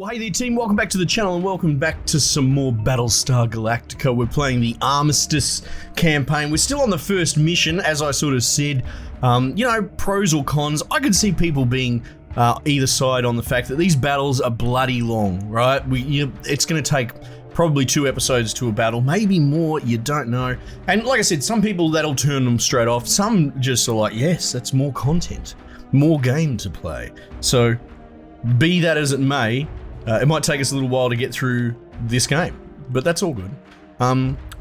Well, hey there team, welcome back to the channel and welcome back to some more Battlestar Galactica. We're playing the Armistice campaign. We're still on the first mission, as I sort of said. You know, pros or cons, I could see people being either side on the fact that these battles are bloody long, right? It's going to take probably 2 episodes to a battle, maybe more, you don't know. And like I said, some people that'll turn them straight off. Some just are like, yes, that's more content, more game to play. So, be that as it may, it might take us a little while to get through this game, but that's all good.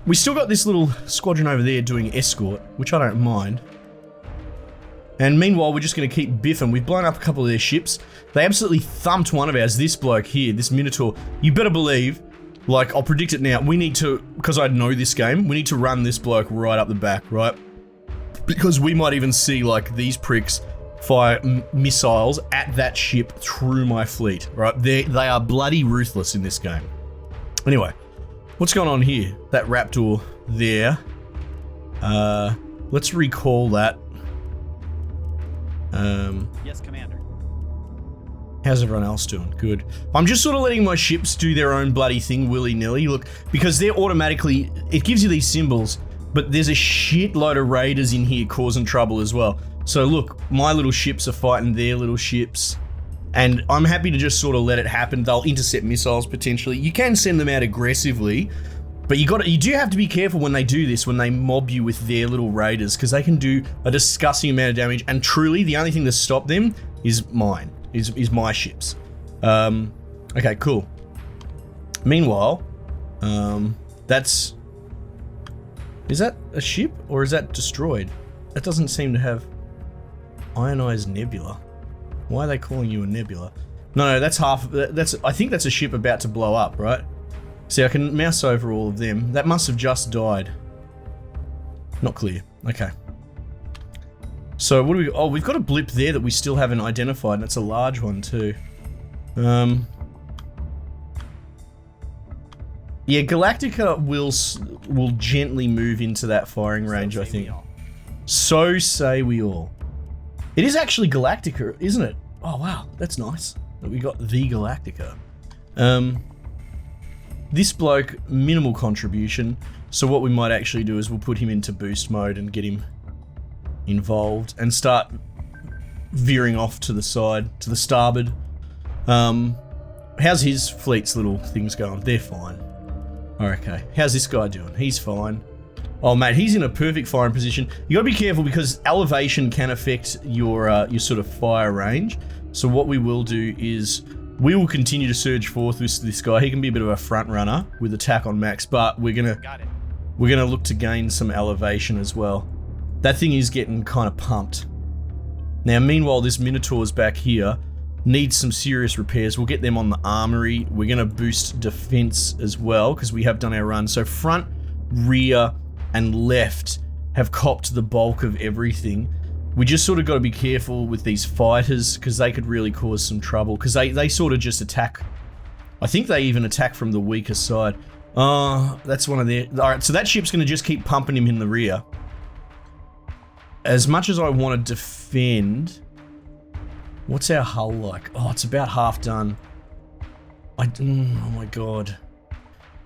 We still got this little squadron over there doing escort, which I don't mind. And meanwhile, we're just going to keep biffing. We've blown up a couple of their ships. They absolutely thumped one of ours, this bloke here, this Minotaur. You better believe, like, I'll predict it now, we need to, because I know this game, we need to run this bloke right up the back, right? Because we might even see, like, these pricks fire missiles at that ship through my fleet, right? They are bloody ruthless in this game. Anyway, what's going on here? That Raptor there. Let's recall that. Yes, Commander. How's everyone else doing? Good. I'm just sort of letting my ships do their own bloody thing willy-nilly. Look, because they're automatically, it gives you these symbols, but there's a shitload of raiders in here causing trouble as well. So look, my little ships are fighting their little ships, and I'm happy to just sort of let it happen. They'll intercept missiles potentially. You can send them out aggressively, but you do have to be careful when they do this, when they mob you with their little raiders, because they can do a disgusting amount of damage, and truly the only thing to stop them is mine, is my ships. Okay, cool. Meanwhile, is that a ship or is that destroyed? That doesn't seem to have ionized nebula. Why are they calling you a nebula? No, that's I think that's a ship about to blow up, right? See, I can mouse over all of them. That must have just died. Not clear. Okay. So what do we, oh, we've got a blip there that we still haven't identified, and it's a large one too. Yeah, Galactica will gently move into that firing range, I think. So say we all. It is actually Galactica, isn't it? Oh wow, that's nice that we got the Galactica. This bloke, minimal contribution, so what we might actually do is we'll put him into boost mode and get him involved and start veering off to the side, to the starboard. How's his fleet's little things going? They're fine. Okay, how's this guy doing? He's fine. Oh mate, he's in a perfect firing position. You gotta be careful because elevation can affect your sort of fire range. So what we will do is we will continue to surge forth with this guy. He can be a bit of a front runner with attack on max, but we're gonna look to gain some elevation as well. That thing is getting kind of pumped. Now meanwhile, this Minotaur's back here needs some serious repairs. We'll get them on the armory. We're gonna boost defense as well because we have done our run. So front, rear, and left have copped the bulk of everything. We just sort of got to be careful with these fighters because they could really cause some trouble because they sort of just attack. I think they even attack from the weaker side. That's one of their... Alright, so that ship's going to just keep pumping him in the rear. As much as I want to defend... What's our hull like? Oh, it's about half done. Oh my god.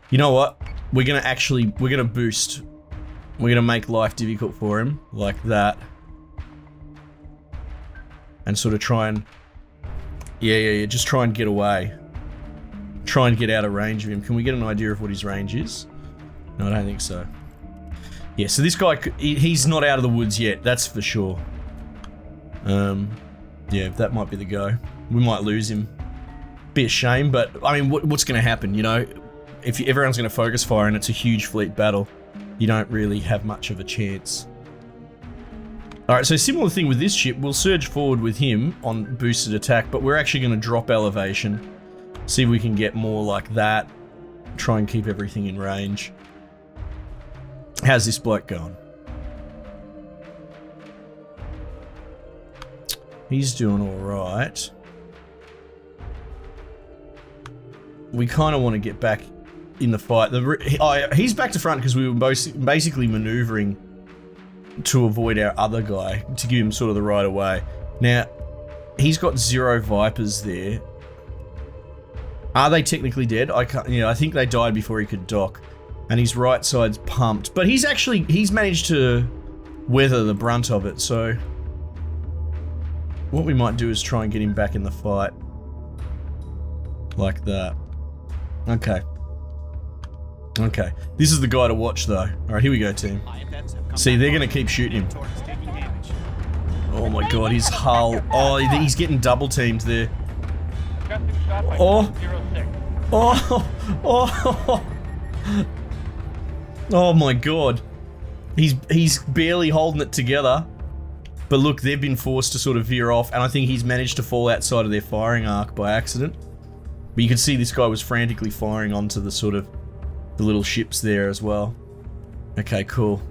You know what? We're going to boost. We're going to make life difficult for him, like that. And sort of try and... Yeah, just try and get away. Try and get out of range of him. Can we get an idea of what his range is? No, I don't think so. Yeah, so this guy, he's not out of the woods yet, that's for sure. Yeah, that might be the go. We might lose him. Be a shame, but, I mean, what's going to happen, you know? If everyone's going to focus fire and it's a huge fleet battle, you don't really have much of a chance. Alright, so similar thing with this ship. We'll surge forward with him on boosted attack, but we're actually going to drop elevation. See if we can get more like that. Try and keep everything in range. How's this bloke going? He's doing alright. We kind of want to get back in the fight. He's back to front because we were basically maneuvering to avoid our other guy, to give him sort of the right of way. Now, he's got 0 Vipers there. Are they technically dead? I can't, you know, I think they died before he could dock. And his right side's pumped. But he's managed to weather the brunt of it, so what we might do is try and get him back in the fight. Like that. Okay. Okay. This is the guy to watch, though. Alright, here we go, team. See, they're going to keep shooting him. Oh my god, his hull. Oh, he's getting double teamed there. Oh. Oh. Oh. Oh my god. He's barely holding it together. But look, they've been forced to sort of veer off, and I think he's managed to fall outside of their firing arc by accident. But you can see this guy was frantically firing onto the sort of the little ships there as well. Okay, cool.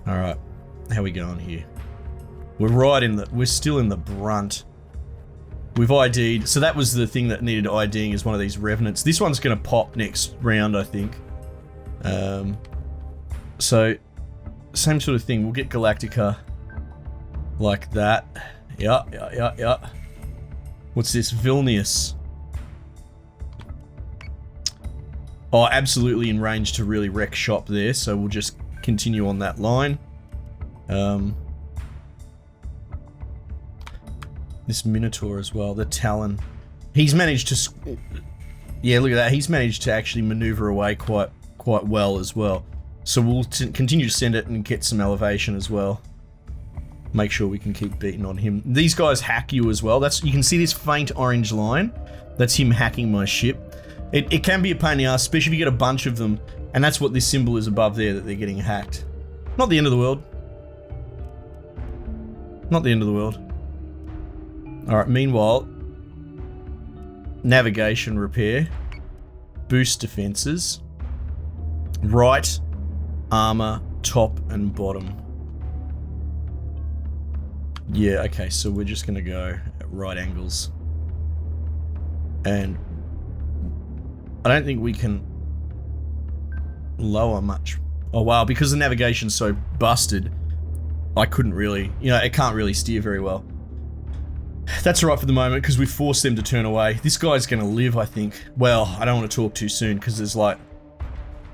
Alright. How we going here? We're still in the brunt. We've ID'd. So that was the thing that needed IDing, is one of these revenants. This one's going to pop next round, I think. So, same sort of thing. We'll get Galactica like that. Yeah. What's this? Vilnius. Oh, absolutely in range to really wreck shop there. So we'll just continue on that line. This Minotaur as well, the Talon. He's managed to... Yeah, look at that. He's managed to actually maneuver away quite well as well. So we'll continue to send it and get some elevation as well. Make sure we can keep beating on him. These guys hack you as well. You can see this faint orange line. That's him hacking my ship. It can be a pain in the ass, especially if you get a bunch of them. And that's what this symbol is above there, that they're getting hacked. Not the end of the world. Not the end of the world. Alright, meanwhile, navigation repair, boost defenses, right, armor, top and bottom. Yeah, okay, so we're just gonna go at right angles. And I don't think we can lower much. Oh wow, because the navigation's so busted, I couldn't really, you know, it can't really steer very well. That's alright for the moment, because we forced them to turn away. This guy's going to live, I think. Well, I don't want to talk too soon, because there's like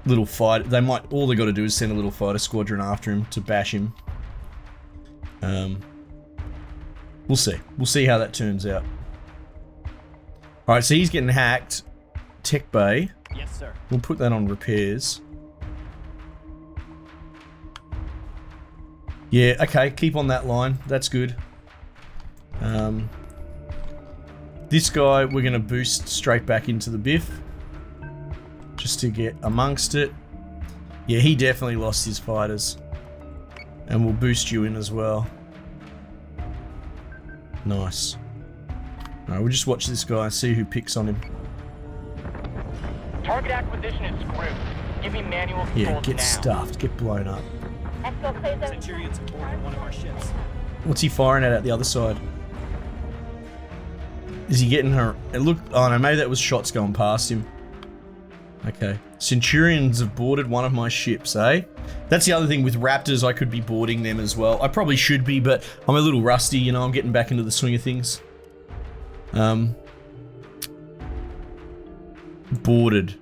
little fight. All they got to do is send a little fighter squadron after him to bash him. We'll see. We'll see how that turns out. Alright, so he's getting hacked. Tech bay. Yes, sir. We'll put that on repairs. Yeah, okay, keep on that line. That's good. This guy, we're going to boost straight back into the biff. Just to get amongst it. Yeah, he definitely lost his fighters. And we'll boost you in as well. Nice. Alright, we'll just watch this guy, see who picks on him. Target acquisition is screwed. Give me manual controls Yeah, get now. stuffed, get blown up. Centurion's aboard one of our ships. What's he firing at the other side? Is he getting her? Look, oh no, maybe that was shots going past him. Okay. Centurions have boarded one of my ships, eh? That's the other thing with Raptors, I could be boarding them as well. I probably should be, but I'm a little rusty, you know, I'm getting back into the swing of things. Boarded.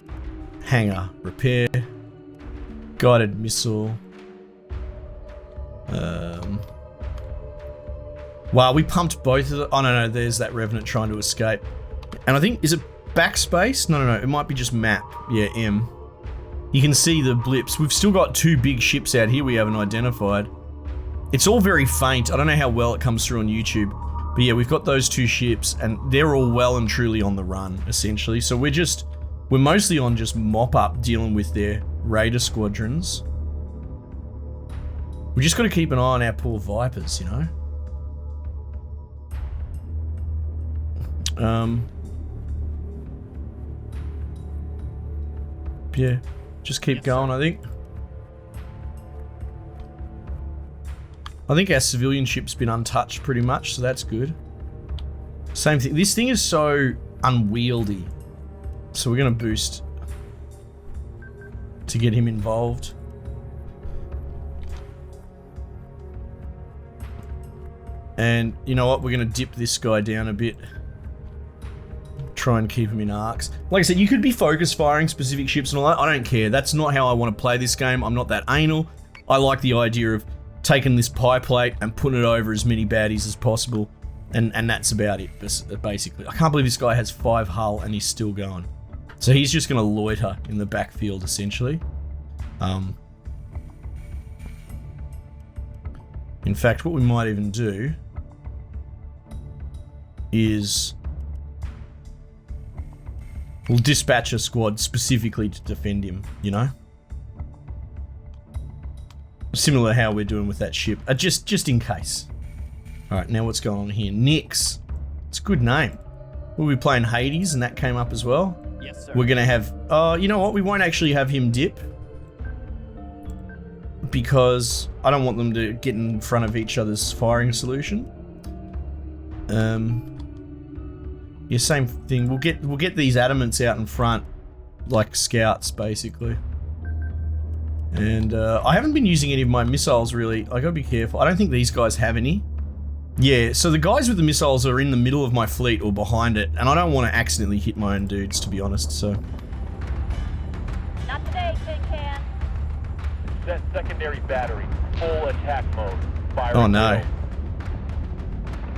Hangar. Repair. Guided missile. Wow, we pumped both of them. Oh, no, there's that Revenant trying to escape. And I think, is it backspace? No, it might be just map. Yeah, M. You can see the blips. We've still got two big ships out here we haven't identified. It's all very faint. I don't know how well it comes through on YouTube. But yeah, we've got those two ships, and they're all well and truly on the run, essentially. So we're mostly on just mop up, dealing with their raider squadrons. We just got to keep an eye on our poor Vipers, you know? Yeah, just keep going, I think. I think our civilian ship's been untouched pretty much, so that's good. Same thing. This thing is so unwieldy. So we're going to boost to get him involved. And you know what? We're going to dip this guy down a bit. Try and keep them in arcs. Like I said, you could be focus firing specific ships and all that. I don't care. That's not how I want to play this game. I'm not that anal. I like the idea of taking this pie plate and putting it over as many baddies as possible. And that's about it, basically. I can't believe this guy has 5 hull and he's still going. So he's just going to loiter in the backfield, essentially. In fact, what we might even do is we'll dispatch a squad specifically to defend him, you know? Similar to how we're doing with that ship. Just in case. Alright, now what's going on here? Nyx. It's a good name. We'll be playing Hades, and that came up as well. Yes, sir. We're going to have... you know what? We won't actually have him dip. Because I don't want them to get in front of each other's firing solution. Yeah, same thing. We'll get these adamants out in front, like scouts, basically. And I haven't been using any of my missiles, really. I gotta be careful. I don't think these guys have any. Yeah, so the guys with the missiles are in the middle of my fleet or behind it, and I don't want to accidentally hit my own dudes, to be honest, so... Not today, Tin Can. Set secondary battery. Full attack mode. Fire. Oh no.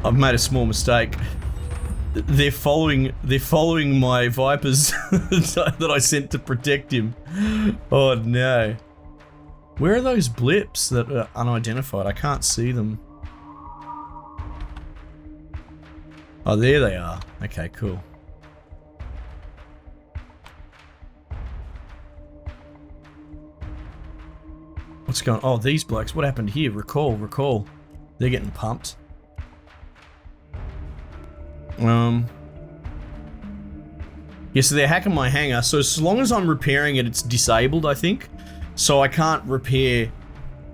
I've made a small mistake. They're following my Vipers that I sent to protect him. Oh no. Where are those blips that are unidentified? I can't see them. Oh, there they are. Okay, cool. What's going on? Oh, these blokes. What happened here? Recall. They're getting pumped. Yeah, so they're hacking my hangar. So as long as I'm repairing it, it's disabled, I think. So I can't repair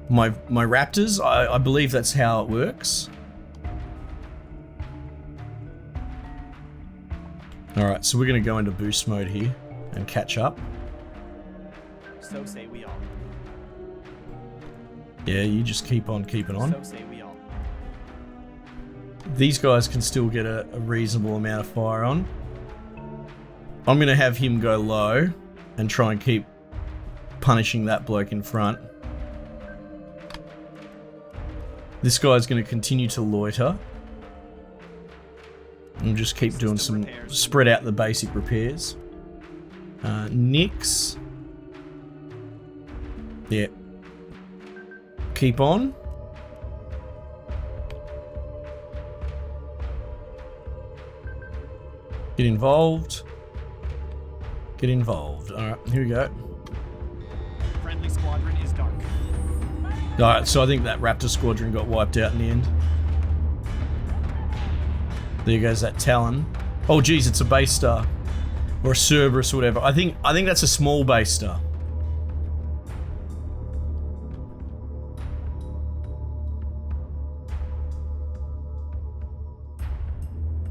my Raptors. I believe that's how it works. Alright, so we're going to go into boost mode here and catch up. So say we all. Yeah, you just keep on keeping on. So say we all. These guys can still get a reasonable amount of fire on. I'm going to have him go low and try and keep punishing that bloke in front. This guy's going to continue to loiter. And just keep doing some... spread out the basic repairs. Nyx. Yeah. Keep on. Get involved. Get involved. Alright, here we go. Friendly squadron is dark. Alright, so I think that Raptor squadron got wiped out in the end. There goes that Talon. Oh geez, it's a base star. Or a Cerberus or whatever. I think that's a small base star.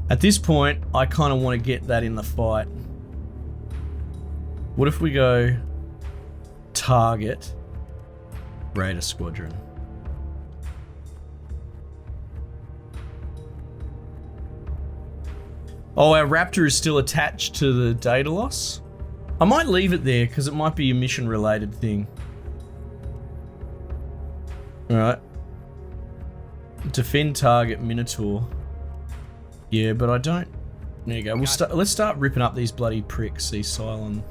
At this point, I kind of want to get that in the fight. What if we go target Raider Squadron? Oh, our Raptor is still attached to the data loss? I might leave it there because it might be a mission related thing. Alright. Defend target Minotaur. Yeah, but I don't... There you go. Let's start ripping up these bloody pricks, these Cylon.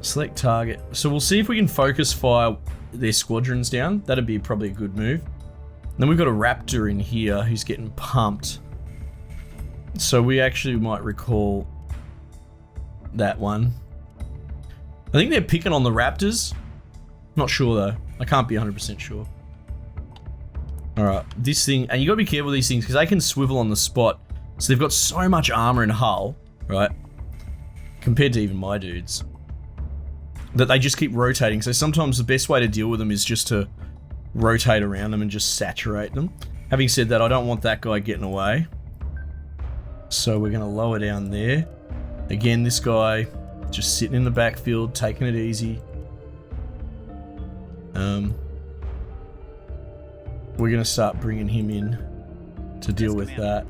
Select target. So we'll see if we can focus fire their squadrons down. That'd be probably a good move. Then we've got a Raptor in here who's getting pumped. So we actually might recall that one. I think they're picking on the Raptors. Not sure though. I can't be 100% sure. Alright, this thing, and you gotta be careful with these things because they can swivel on the spot. So they've got so much armor and hull, right? Compared to even my dudes. That they just keep rotating. So sometimes the best way to deal with them is just to rotate around them and just saturate them. Having said that, I don't want that guy getting away. So we're gonna lower down there. Again, this guy just sitting in the backfield, taking it easy. We're gonna start bringing him in to deal with that.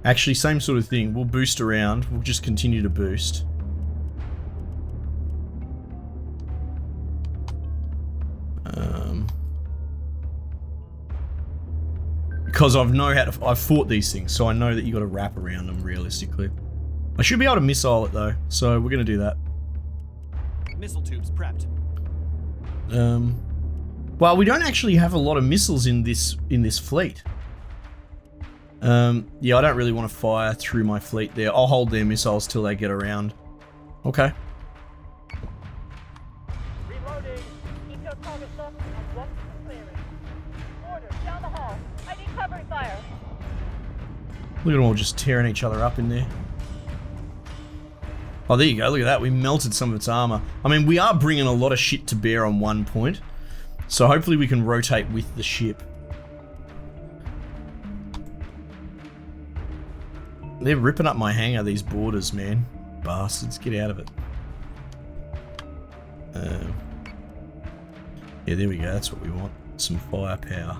Actually, same sort of thing. We'll boost around. We'll just continue to boost. Because I've fought these things, so I know that you got to wrap around them realistically. I should be able to missile it though, so we're gonna do that. Missile tubes prepped. Well, we don't actually have a lot of missiles in this fleet. Yeah, I don't really want to fire through my fleet there. I'll hold their missiles till they get around. Okay. Reloading. Keep your targets up and walk to the clearing. Order, down the hall. I need covering fire. Look at them all just tearing each other up in there. Oh, there you go. Look at that. We melted some of its armor. I mean, we are bringing a lot of shit to bear on one point. So hopefully we can rotate with the ship. They're ripping up my hangar, these borders, man. Bastards, get out of it. Yeah, there we go. That's what we want. Some firepower.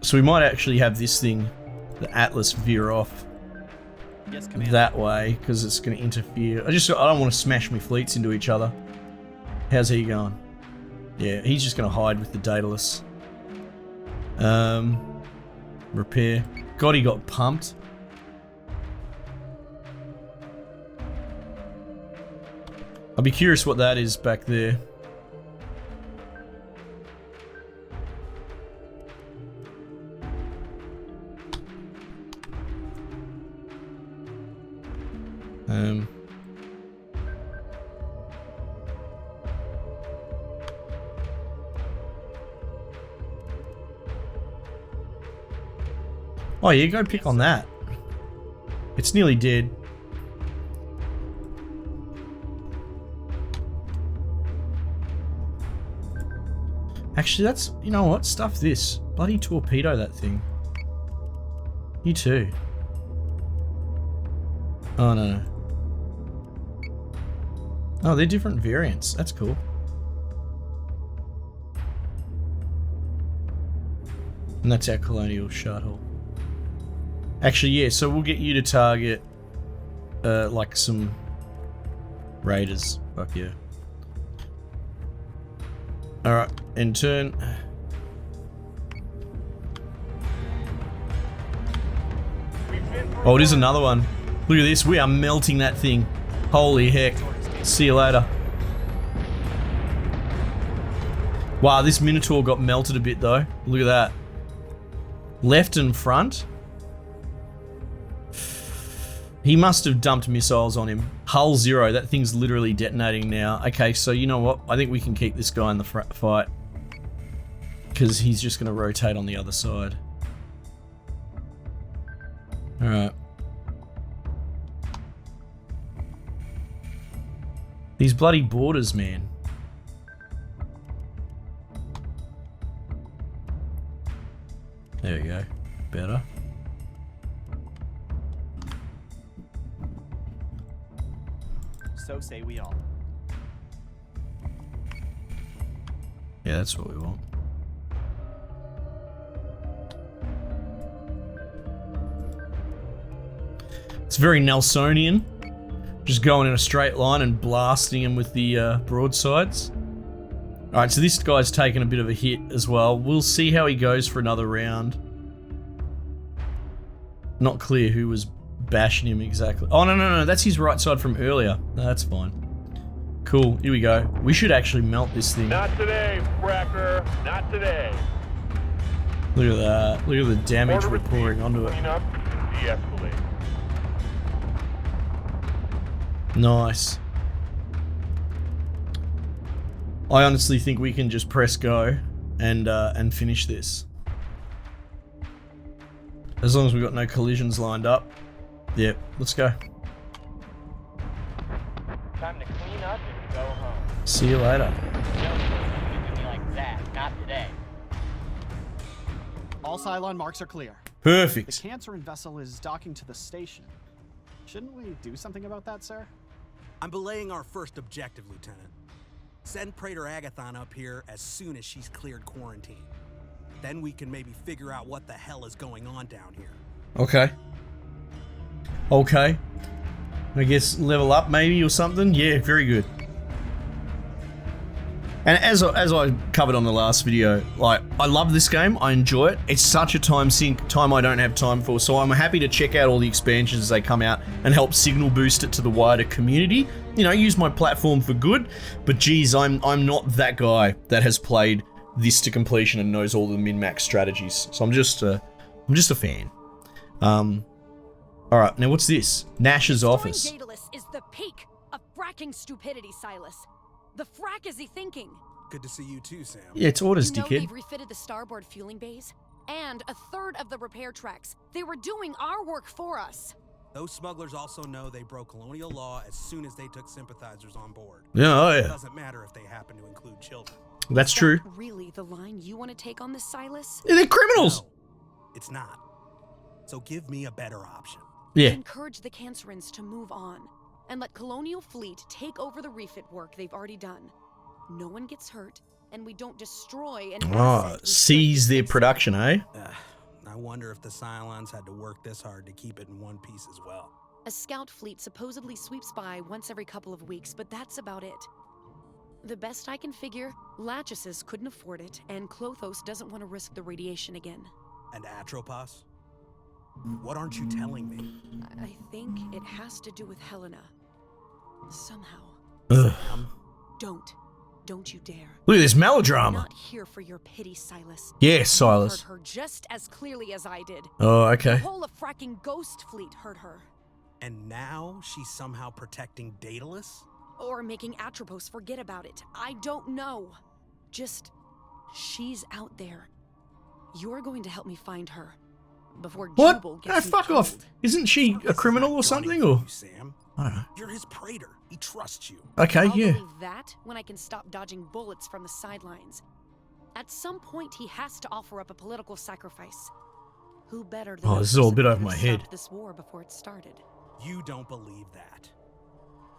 So we might actually have this thing, the Atlas, veer off Yes, Commander. that way, because it's going to interfere. I don't want to smash my fleets into each other. How's he going? Yeah, he's just going to hide with the Daedalus. Repair. God, he got pumped. I'll be curious what that is back there. Oh yeah, go pick on that. It's nearly dead. Actually, that's, you know what? Stuff this. Bloody torpedo that thing. You too. Oh no. Oh, they're different variants. That's cool. And that's our Colonial shuttle. Actually, yeah, so we'll get you to target, like some raiders. Fuck yeah. Alright, end turn. Oh, it is another one. Look at this, we are melting that thing. Holy heck. See you later. Wow, this Minotaur got melted a bit though. Look at that. Left and front. He must have dumped missiles on him. Hull 0, that thing's literally detonating now. Okay, so you know what? I think we can keep this guy in the fight. Because he's just going to rotate on the other side. Alright. These bloody borders, man. There we go. Better. So say we all. Yeah, that's what we want. It's very Nelsonian. Just going in a straight line and blasting him with the broadsides. Alright, so this guy's taken a bit of a hit as well. We'll see how he goes for another round. Not clear who was bashing him exactly. Oh, no, that's his right side from earlier. No, that's fine. Cool, here we go. We should actually melt this thing. Not today, Fracker. Not today. Look at that. Look at the damage we're pouring onto it. Clean up, de-escalate. Nice. I honestly think we can just press go and finish this. As long as we've got no collisions lined up. Yep, let's go. Time to clean up and go home. See you later. Don't do me like that. Not today. All Cylon marks are clear. The Perfect. Cancerian vessel is docking to the station. Shouldn't we do something about that, sir? I'm belaying our first objective, Lieutenant. Send Praetor Agathon up here as soon as she's cleared quarantine. Then we can maybe figure out what the hell is going on down here. Okay. Okay. I guess level up maybe or something. Yeah, very good. And as I covered on the last video, like, I love this game. I enjoy it. It's such a time sink, time I don't have time for. So I'm happy to check out all the expansions as they come out and help signal boost it to the wider community. You know, use my platform for good. But geez, I'm not that guy that has played this to completion and knows all the min-max strategies. So I'm just a fan. All right, now what's this? Nash's office. Daedalus is the peak of fracking stupidity, Silas. The frack is he thinking? Good to see you too, Sam. Yeah, it's orders, You know dickhead. they've refitted the starboard fueling bays and a third of the repair tracks. They were doing our work for us. Those smugglers also know they broke colonial law as soon as they took sympathizers on board. Yeah, oh It yeah. doesn't matter if they happen to include children. That's Is true. that really the line you want to take on this, Silas? Yeah, they're criminals. No, it's not. So give me a better option. Yeah. Encourage the Cancerins to move on and let Colonial Fleet take over the refit work they've already done. No one gets hurt, and we don't destroy an Oh, asset we seize should their fix. production, eh? I wonder if the Cylons had to work this hard to keep it in one piece as well. A scout fleet supposedly sweeps by once every couple of weeks, but that's about it. The best I can figure, Lachesis couldn't afford it, and Klothos doesn't want to risk the radiation again. And Atropos? What aren't you telling me? I think it has to do with Helena. Somehow. Ugh. Don't you dare. Look at this I'm melodrama. not here for your pity, Silas. Yes, You Silas. heard her just as clearly as I did. Oh, okay. The whole of fracking Ghost Fleet heard her. And now she's somehow protecting Daedalus? Or making Atropos forget about it. I don't know. Just, she's out there. You're going to help me find her. Before What? Jubal No, gets me fuck off. killed. Isn't she a criminal or something? Or You, Sam. I don't know. You're his praetor. He trusts you. Okay, I'll yeah. believe that when I can stop dodging bullets from the sidelines. At some point, he has to offer up a political sacrifice. Who better than Oh, the this is all a person bit who over could my have head. stopped this war before it started? You don't believe that.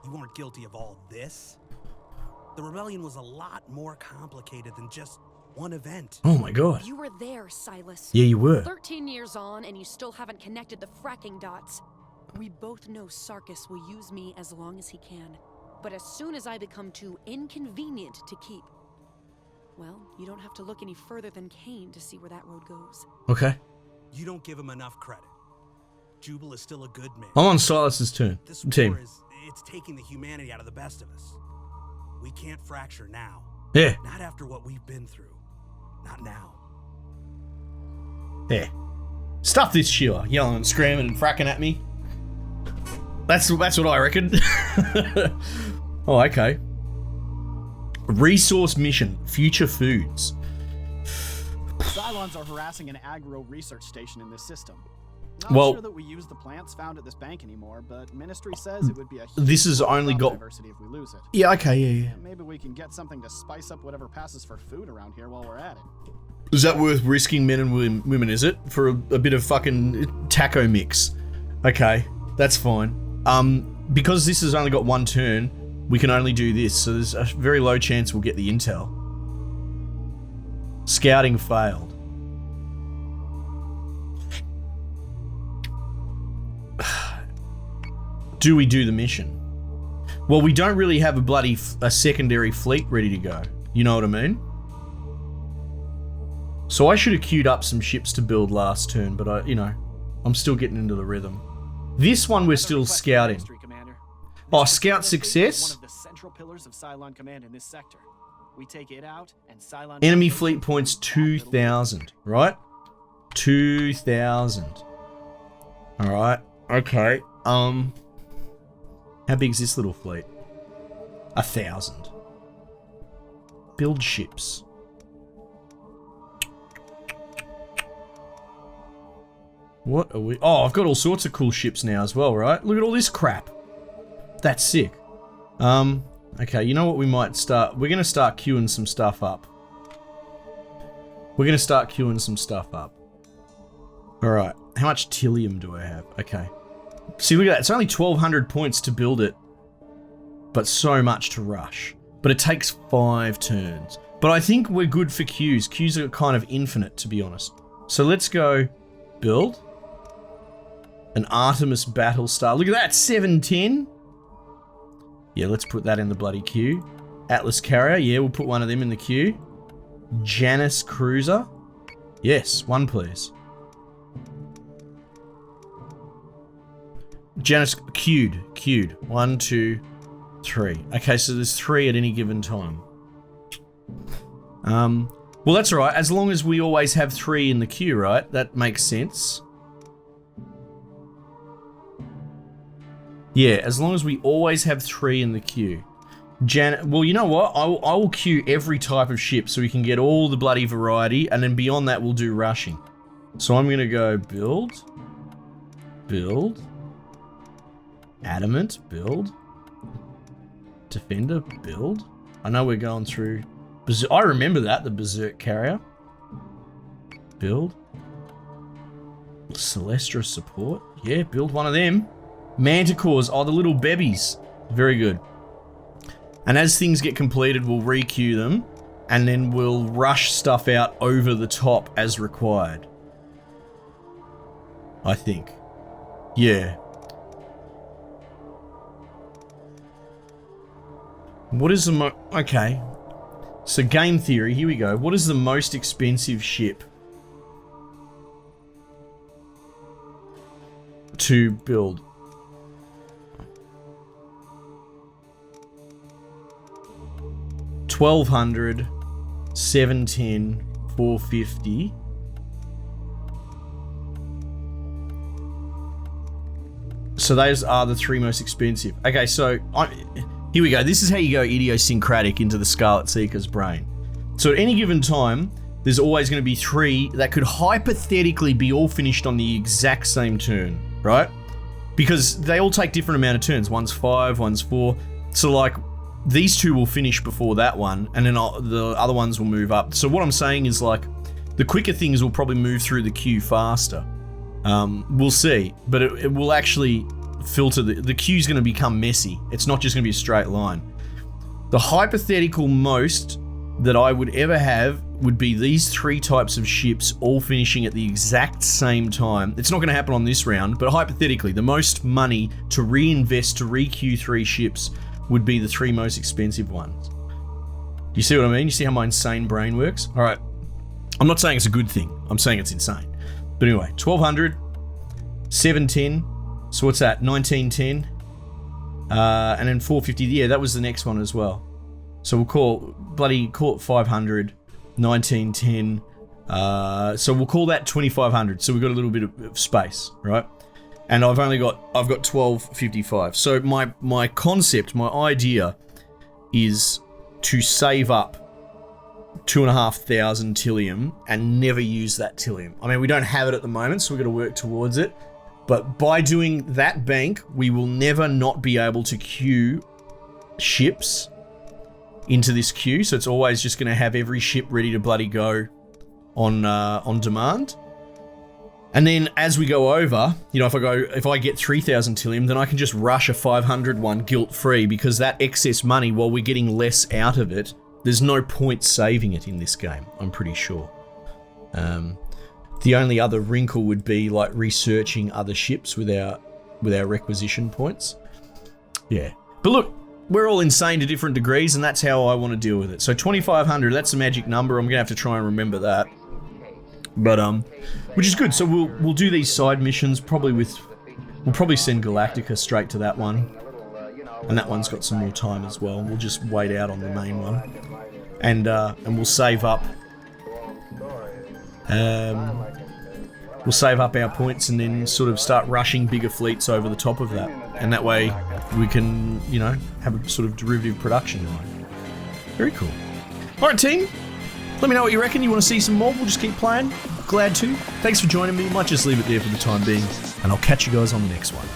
You weren't guilty of all this. The rebellion was a lot more complicated than just one event. Oh my god. You were there, Silas. Yeah, you were. 13 years on, and you still haven't connected the fracking dots. We both know Sarkis will use me as long as he can. But as soon as I become too inconvenient to keep, well, you don't have to look any further than Kane to see where that road goes. Okay. You don't give him enough credit. Jubal is still a good man. I'm on Silas's turn. This Team. war it's taking the humanity out of the best of us. We can't fracture now. Yeah. Not after what we've been through. Not now. Yeah. Stuff this Sheila, yelling and screaming and fracking at me. That's what I reckon. Oh, okay. Resource mission, future foods. Cylons are harassing an agro research station in this system. Not Well- sure that we use the plants found at this bank anymore, but Ministry says it would be a This huge has loss of only got- diversity if we lose it. Yeah, okay, yeah. Maybe we can get something to spice up whatever passes for food around here while we're at it. Is that worth risking, men and women, is it? For a bit of fucking taco mix. Okay, that's fine. Because this has only got one turn, we can only do this, so there's a very low chance we'll get the intel. Scouting failed. Do we do the mission? Well, we don't really have a secondary fleet ready to go. You know what I mean? So I should have queued up some ships to build last turn, but I'm still getting into the rhythm. This one we're still Request from scouting. Ministry, Commander. Oh, Mr. scout Colonial Fleet is success? one of the central pillars of Cylon Command in this sector. We take it out, and Cylon Enemy Foundation fleet points is that little 2,000, right? 2,000. Alright, okay. How big is this little fleet? 1,000. Build ships. What are we? Oh, I've got all sorts of cool ships now as well, right? Look at all this crap. That's sick. Okay, you know what we might start? We're going to start queuing some stuff up. Alright, how much Tillium do I have? Okay. See, look at that. It's only 1,200 points to build it, but so much to rush. But it takes 5 turns. But I think we're good for queues. Queues are kind of infinite, to be honest. So let's go build. An Artemis Battlestar. Look at that, 710. Yeah, let's put that in the bloody queue. Atlas Carrier. Yeah, we'll put one of them in the queue. Janus Cruiser. Yes, one please. Janus queued. 1, 2, 3. Okay, so there's 3 at any given time. Well, that's all right. As long as we always have 3 in the queue, right? That makes sense. Yeah, as long as we always have 3 in the queue. Well, you know what? I will queue every type of ship so we can get all the bloody variety, and then beyond that, we'll do rushing. So I'm going to go build, adamant, build, defender, build. I know we're going through... I remember that, the Berserk Carrier. Build. Celestra support. Yeah, build one of them. Manticores. Oh, the little bebbies. Very good. And as things get completed, we'll re-queue them. And then we'll rush stuff out over the top as required. I think. Yeah. What is the okay. So game theory, here we go. What is the most expensive ship to build? $1,200, $710, $450. So those are the 3 most expensive. Okay, so here we go. This is how you go idiosyncratic into the Scarlet Seeker's brain. So at any given time, there's always going to be 3 that could hypothetically be all finished on the exact same turn, right? Because they all take different amount of turns. One's 5, one's 4. So like, these 2 will finish before that one, and then the other ones will move up. So what I'm saying is like, the quicker things will probably move through the queue faster. We'll see, but it will actually filter. The queue's going to become messy. It's not just going to be a straight line. The hypothetical most that I would ever have would be these 3 types of ships all finishing at the exact same time. It's not going to happen on this round, but hypothetically, the most money to reinvest to re-queue 3 ships would be the 3 most expensive ones. Do you see what I mean? You see how my insane brain works? All right. I'm not saying it's a good thing. I'm saying it's insane. But anyway, 1,200, 710. So what's that? 1910. And then 450. Yeah, that was the next one as well. So we'll call it 500, 1910. So we'll call that 2,500. So we've got a little bit of space, right? And I've got 1255. So my concept, my idea is to save up 2,500 Tillium and never use that Tillium. I mean, we don't have it at the moment, so we've got to work towards it. But by doing that bank, we will never not be able to queue ships into this queue. So it's always just going to have every ship ready to bloody go on demand. And then as we go over, you know, if I get 3,000 Tillium, then I can just rush a 500 one guilt-free, because that excess money, while we're getting less out of it, there's no point saving it in this game, I'm pretty sure. The only other wrinkle would be like researching other ships with our requisition points. Yeah. But look, we're all insane to different degrees, and that's how I want to deal with it. So 2,500, that's the magic number. I'm going to have to try and remember that. But which is good. So we'll do these side missions we'll probably send Galactica straight to that one. And that one's got some more time as well. We'll just wait out on the main one. And we'll save up we'll save up our points and then sort of start rushing bigger fleets over the top of that. And that way we can, you know, have a sort of derivative production line. Very cool. Alright team, let me know what you reckon. You want to see some more? We'll just keep playing. Glad to. Thanks for joining me. Might just leave it there for the time being. And I'll catch you guys on the next one.